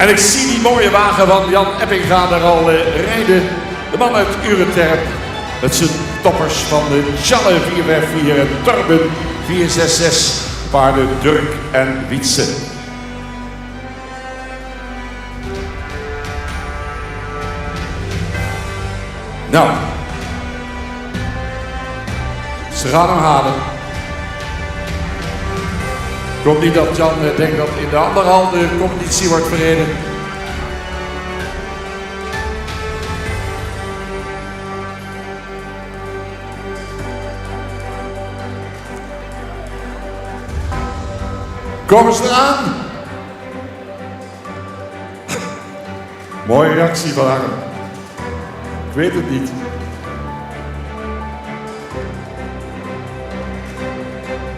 En ik zie die mooie wagen van Jan Eppinga daar al rijden. De man uit Ureterp. Met zijn toppers van de Challe 454 en Torben 466. Paarden Durk en Wietse. Nou. Ze gaan hem halen. Ik hoop niet dat Jan denkt dat in de andere hal de competitie wordt verreden. Komen ze eraan? Mooie reactie van Harm. Ik weet het niet.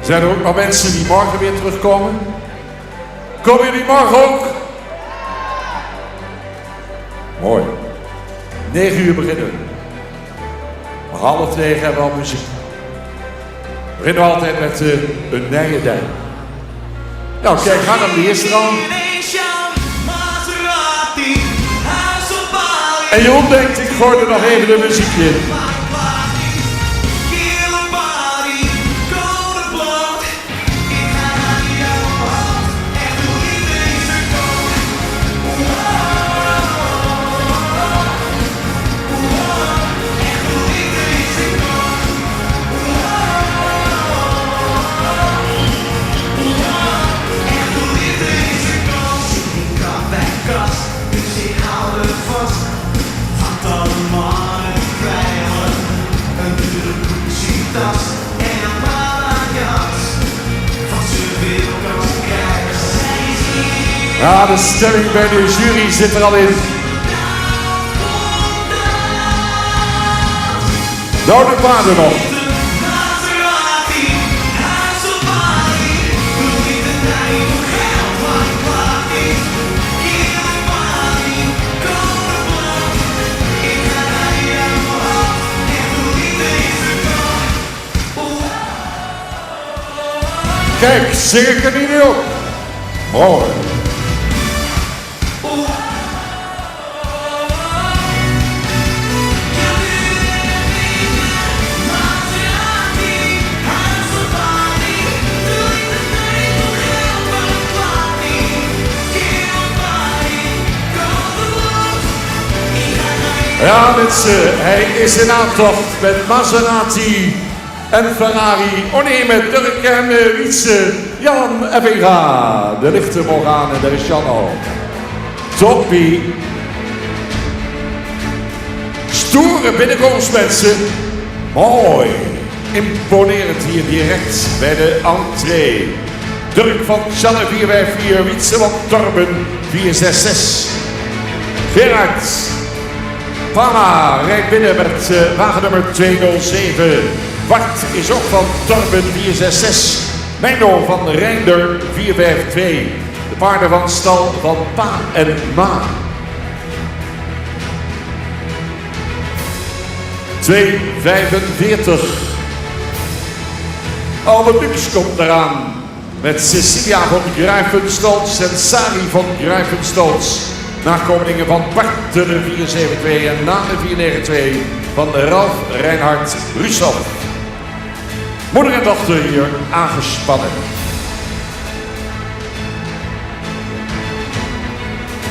Zijn er ook nog mensen die morgen weer terugkomen? Komen jullie morgen ook? Mooi. 9 uur beginnen we. Om 1:30 hebben we al muziek. We beginnen altijd met een Nijendijk. Nou kijk, ga dan die eerste dan. En Jeroen denkt, ik gooi er nog even de muziekje in. Ja, de stemming bij de jury zit er al in. Nou, de paarden nog. Kijk, zing ik er niet op. Mooi. Ja mensen, hij is in aantocht met Maserati en Ferrari. Oh nee, met Durk en Wietse. Jan Eppinga. De lichten mogen aan en daar is Jan al. Toppie. Stoere binnenkomst mensen. Mooi. Imponerend hier direct bij de entree. Durk van Challe 454, Wietse van Torben 466. Gerard Pama rijdt binnen met wagen nummer 207. Bart is ook van Torben 466. Menno van Reinder 452. De paarden van stal van Pa en Ma. 245. Albert Lux komt eraan. Met Cecilia van Gruivenstolz en Sari van Gruivenstolz. Nakomelingen van Bart de 472 en na de 492 van Ralf Reinhard Rusov. Moeder en dochter hier aangespannen.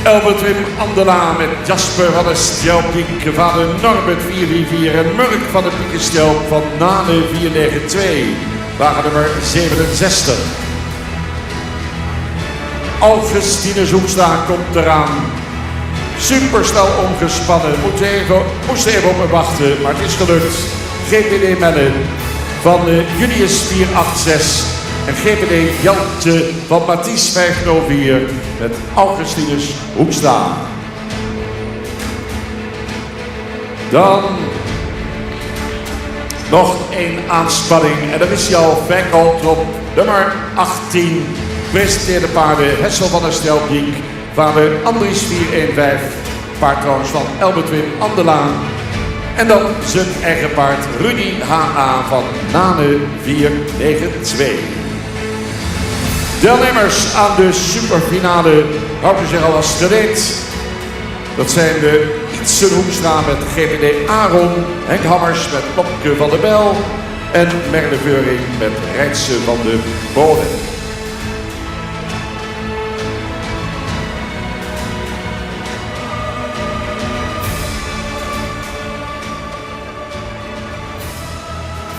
Albert Wim Andela met Jasper van de Stelpink, vader Norbert 444 en Murk van de Piekenstelp van Nane 492, wagen nummer 67. Augustine Zoekstra komt eraan. Supersnel omgespannen, moest even op me wachten, maar het is gelukt. GPD Melle van Julius 486 en GPD Jante van Mathies 504 met Augustinus Hoekstra. Dan nog één aanspanning en dat is jouw Fekholt op nummer 18. Presenteerde paarden Hessel van der Stelpink, vader Andries 415, paard trouwens van Albert Wim Andela. En dan zijn eigen paard Rudy H.A. van Nane 492. Deelnemers aan de superfinale houden zich al als gereed. Dat zijn de Ietsen Hoekstra met GPD Aaron, Henk Hammers met Lopke van der Bel en Merle Veuring met Rijtse van de Boden.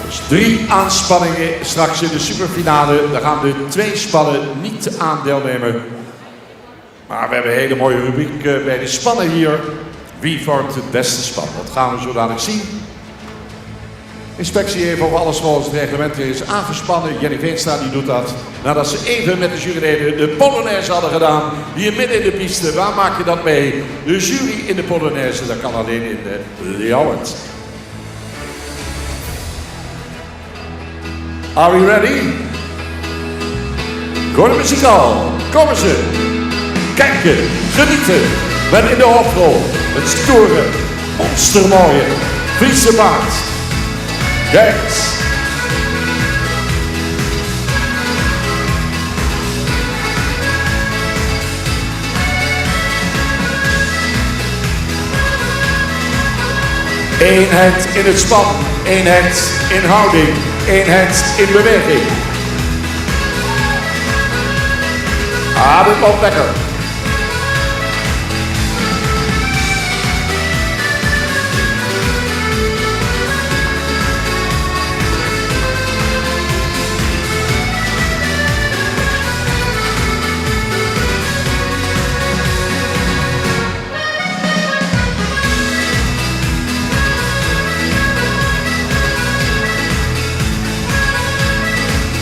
Dus 3 aanspanningen straks in de superfinale. Daar gaan de 2 spannen niet aan deelnemen. Maar we hebben een hele mooie rubriek bij de spannen hier. Wie vormt het beste span? Dat gaan we zo dadelijk zien. Inspectie even of alles volgens het reglement is aangespannen. Jenny Veenstra die doet dat nadat ze even met de juryleden de Polonaise hadden gedaan. Hier midden in de piste. Waar maak je dat mee? De jury in de Polonaise, dat kan alleen in de Ljouwert. Are we ready? Gooi de muziek al. Komen ze. Kijken, genieten. Met in de hoofdrol het stoere, monstermooie Friese paard. Kijk eens. Eenheid in het span, eenheid in houding, eenheid in beweging. Ah, dit loopt lekker.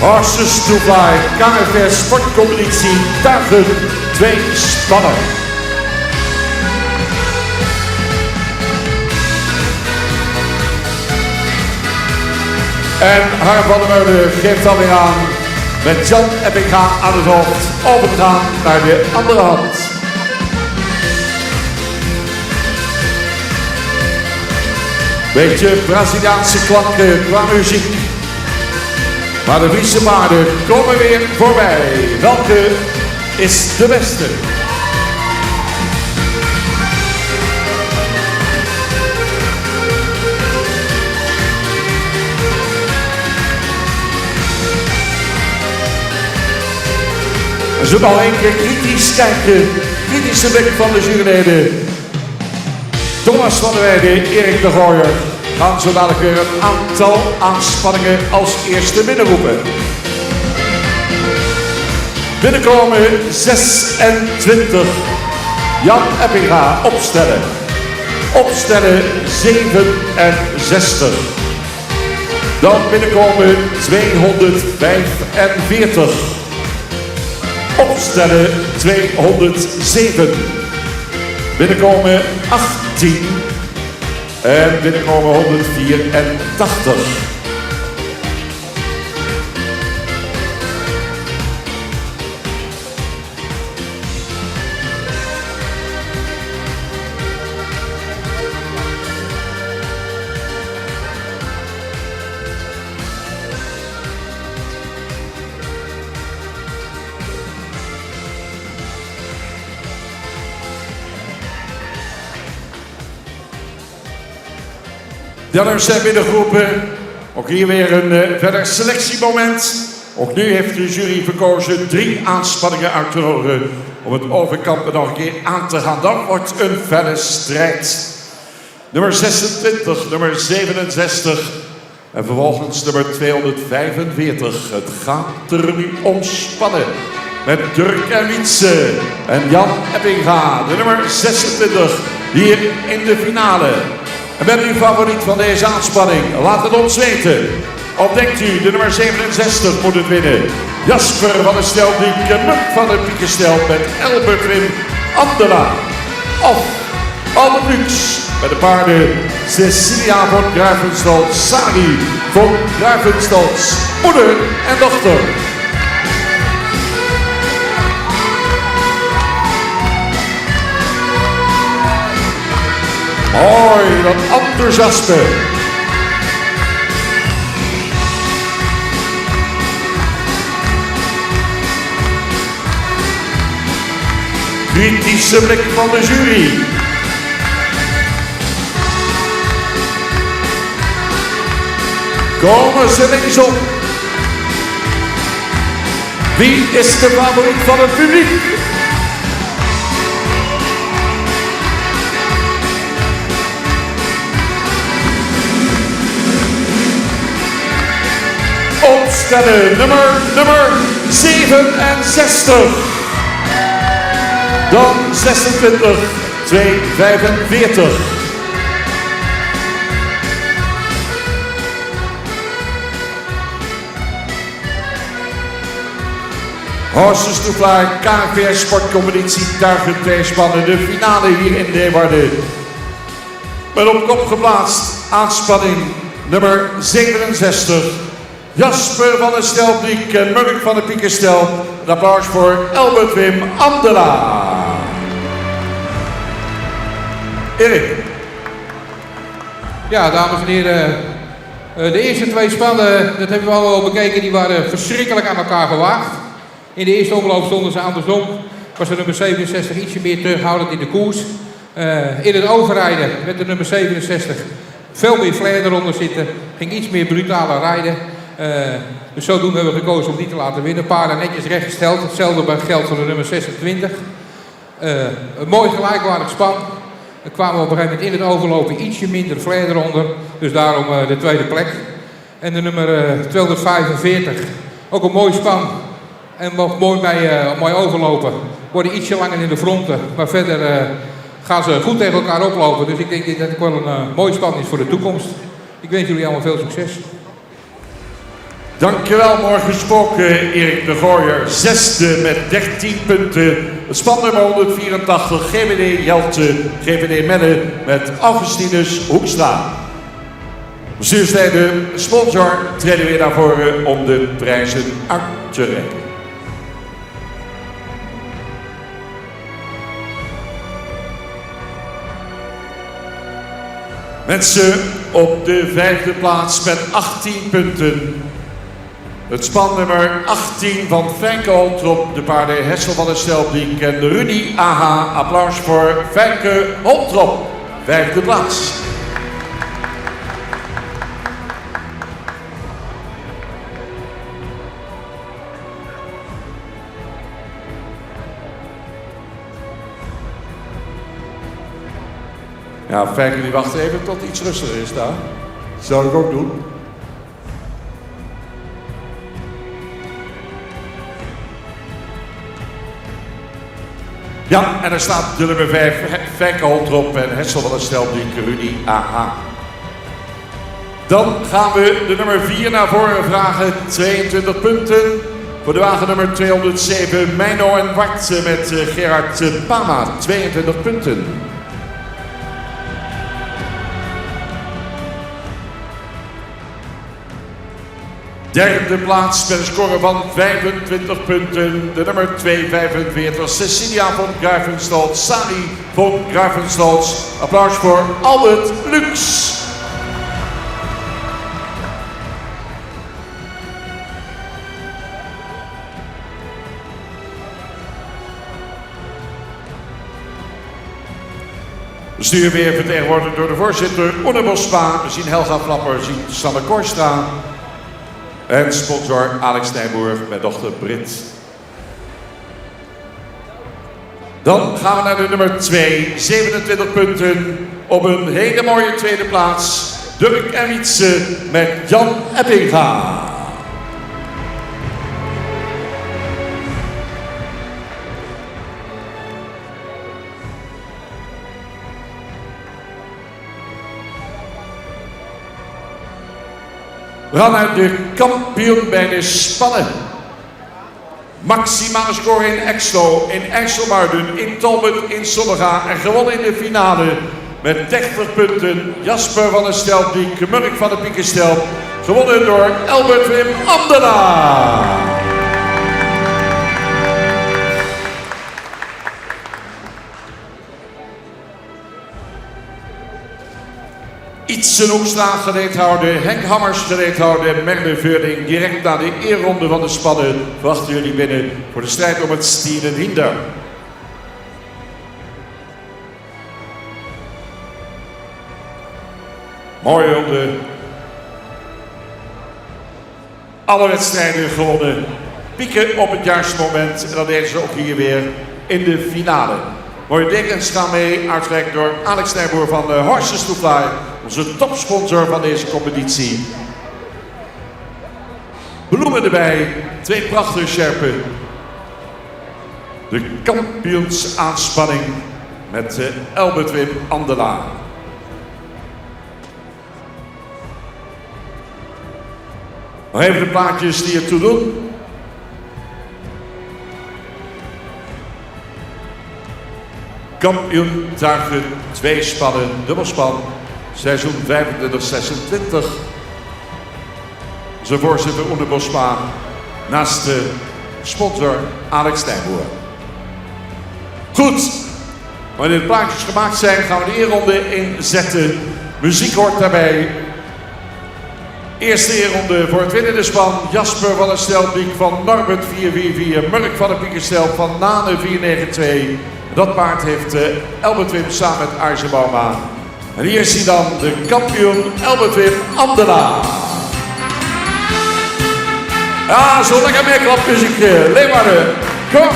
Horses to Fly, KNVR sportcompetitie, Tuigen, 2 spannen. En Harm van der Meulen geeft dan weer aan met Jan Eppinga aan het hoofd over te gaan naar de andere hand. Beetje Braziliaanse klanken qua muziek. Maar de Friese paarden komen weer voorbij. Welke is de beste? We zullen al een keer kritisch kijken. Kritische blik van de juryleden. Thomas van der Weijden, Erik de Gooier. Gaan zo dadelijk weer een aantal aanspanningen als eerste binnenroepen. Binnenkomen 26. Jan Eppinga opstellen. Opstellen 67. Dan binnenkomen 245. Opstellen 207. Binnenkomen 18. En binnenkomen 184. Deelnemers zijn binnengeroepen. Ook hier weer een verder selectiemoment. Ook nu heeft de jury verkozen 3 aanspanningen uit te nodigen om het overkampen nog een keer aan te gaan. Dan wordt een felle strijd. Nummer 26, nummer 67 en vervolgens nummer 245. Het gaat er nu om spannen. Met Dirk en Wietse en Jan Eppinga, de nummer 26, hier in de finale. En bent u favoriet van deze aanspanning? Laat het ons weten. Of denkt u, de nummer 67 moet het winnen? Jasper van der Stel, die Knuk van de Piekenstel met Elbertrim Andela. Of Albert Lux met de paarden Cecilia van Gruivenstad, Sari van Gruivenstad, moeder en dochter. Mooi, dat enthousiasme. kritische blik van de jury. Komen ze linksom. Wie is de favoriet van het publiek? Opstellen nummer 67. Dan 26, 245. Horses to Fly, KNVR Sportcompetitie Tuigen-Tweespannen, de finale hier in Leeuwarden. Met op kop geplaatst aanspanning nummer 67. Jasper van der Stelbriek en Murk van de Piekerstel. Een applaus voor Albert Wim Andela. Erik. Ja, dames en heren. De eerste twee spannen, dat hebben we al bekeken, die waren verschrikkelijk aan elkaar gewaagd. In de eerste omloop stonden ze andersom. Was de nummer 67 ietsje meer terughoudend in de koers. In het overrijden met de nummer 67 veel meer flair eronder zitten. Ging iets meer brutaler rijden. Dus zodoende hebben we gekozen om die te laten winnen. Paarden netjes rechtgesteld. Hetzelfde geldt voor de nummer 26. Een mooi gelijkwaardig span. Dan kwamen we op een gegeven moment in het overlopen ietsje minder flair eronder. Dus daarom de tweede plek. En de nummer 245. Ook een mooi span. En mooi overlopen. Worden ietsje langer in de fronten. Maar verder gaan ze goed tegen elkaar oplopen. Dus ik denk dat het wel een mooi span is voor de toekomst. Ik wens jullie allemaal veel succes. Dankjewel, mooi gesproken Erik de Gooier. Zesde met 13 punten. Het span nummer 184, GBD Jelte, GBD Melle met Augustinus Hoekstra. Bestuursleden, sponsor, treden weer naar voren om de prijzen uit te reiken. Mensen op de vijfde plaats met 18 punten. Het spannummer 18 van Fijnke Holtrop, de paarden Hessel van der Stelbriek en Rudy AH. Applaus voor Fijnke Holtrop, vijfde plaats. Ja, Fijnke die wacht even tot het iets rustiger is daar. Dat zou ik ook doen. Ja, en er staat de nummer 5, Fijnke Holtrop en Hessel van der Stelbriek, Rudy AH. Dan gaan we de nummer 4 naar voren vragen, 22 punten. Voor de wagen nummer 207, Meino en Wart met Gerard Pama, 22 punten. Derde plaats met een score van 25 punten. De nummer 245, Cecilia von Gruivenstolz, Sali von Gruivenstolz. Applaus voor Albert Lux. Bestuur weer vertegenwoordigd door de voorzitter Onne Bosma. We zien Helga Flapper, we zien Sanne Korstra. En sponsor Alex Nijboer met dochter Brit. Dan gaan we naar de nummer 2, 27 punten. Op een hele mooie tweede plaats. Dirk en Wietse met Jan Eppinga. We gaan naar de kampioen bij de spannen. Maximale score in Exlo, in IJsselmuiden, in Talbot, in Sommega en gewonnen in de finale met 30 punten. Jasper van der Stelbriek, Murk van de Piekerstel, gewonnen door Albert Wim Andela. Ietsen Hoekstra geleid houden, Henk Hammers geleid houden en Merle Veurding direct na de eerronde van de spannen verwachten jullie binnen voor de strijd om het Stieren Hinder. Mooie honden. Alle wedstrijden gewonnen. Pieken op het juiste moment. En dat deden ze ook hier weer in de finale. Mooie dekens gaan mee, uitgereikt door Alex Nijboer van Horses to Fly. Onze topsponsor van deze competitie. Bloemen erbij, 2 prachtige sjerpen. De kampioensaanspanning met Albert Wim Andela. Nog even de plaatjes die ertoe doen. Kampioen tuigen 2 spannen, dubbelspan, seizoen 25-26. Zijn voorzitter Oene Bosma naast de sponsor Alex Nijboer. Goed, wanneer de plaatjes gemaakt zijn gaan we de eerronde inzetten. Muziek hoort daarbij. Eerste eerronde voor het winnende span. Jasper van der Stelpiek van Norbert 444. Murk van der Piekerstelp van Nane 492. Dat paard heeft Albert Wim samen met Arsje Bauma. En hier is hij dan, de kampioen Albert Wim Andela. Ja, zo lekker meer klapmuziekje. Leeuwarden, kom!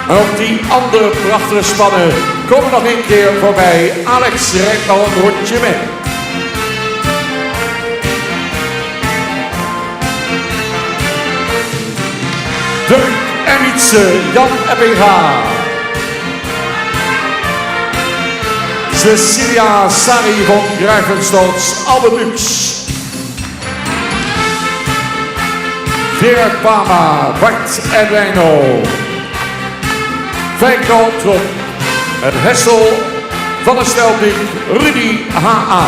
En op die andere prachtige spannen komen nog een keer voorbij. Alex rijdt al een rondje mee. Dirk en Wietse, Jan Eppinga. Cecilia Sari van Grijvenstolz, Albert Lux. Gerard Pama, Bart en Wijno. Vijkal Trop en Hessel van der Stelpiek, Rudy H.A.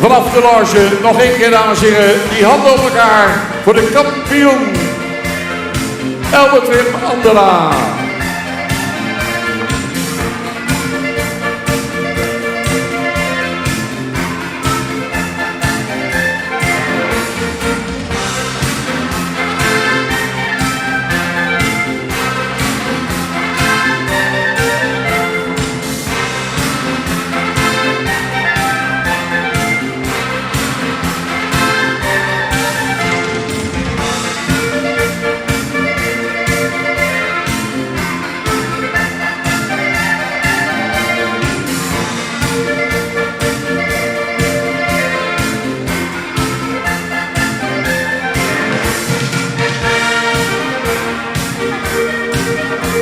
Vanaf de loge nog één keer, dames en heren, die handen op elkaar voor de kampioen Albert Wim Andela.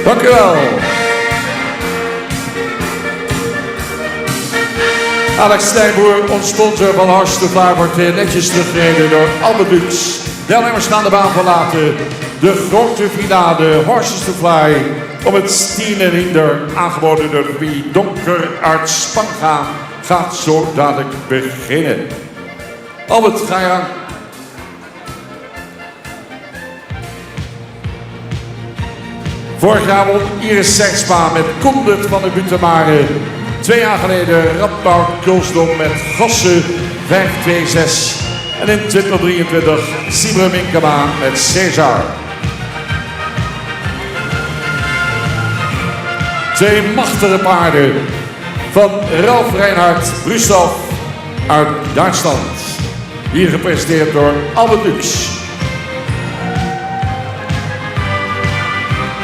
Dank u wel. Alex Nijboer, ons sponsor van Horses to Fly, wordt netjes teruggereden door Albert Lux. Deelnemers gaan de baan verlaten. De grote finale Horses to Fly om het 10 en hinder, aangeboden door de Donkerarts Spanga, gaat zo dadelijk beginnen. Albert, ga je aan. Vorig jaar won Iris Sexpa met Kondert van de Butemare. 2 jaar geleden Radboud Kulsdom met Gosse 526. En in 2023 Sibre Minkema met César. 2 machtige paarden van Ralf Reinhard Brusov uit Duitsland. Hier gepresenteerd door Albert Lux.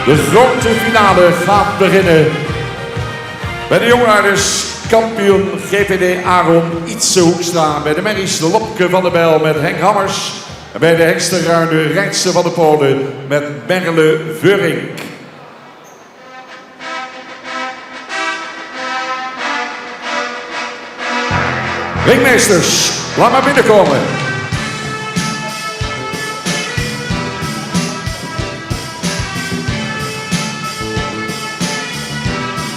De grote finale gaat beginnen. Bij de jongenrijders kampioen GVD Aaron Ietse Hoekstra. Bij de merries Lopke van der Bijl met Henk Hammers. En bij de heksterruine Rijtse van de Polen met Merle Veurink. Ringmeesters, laat maar binnenkomen.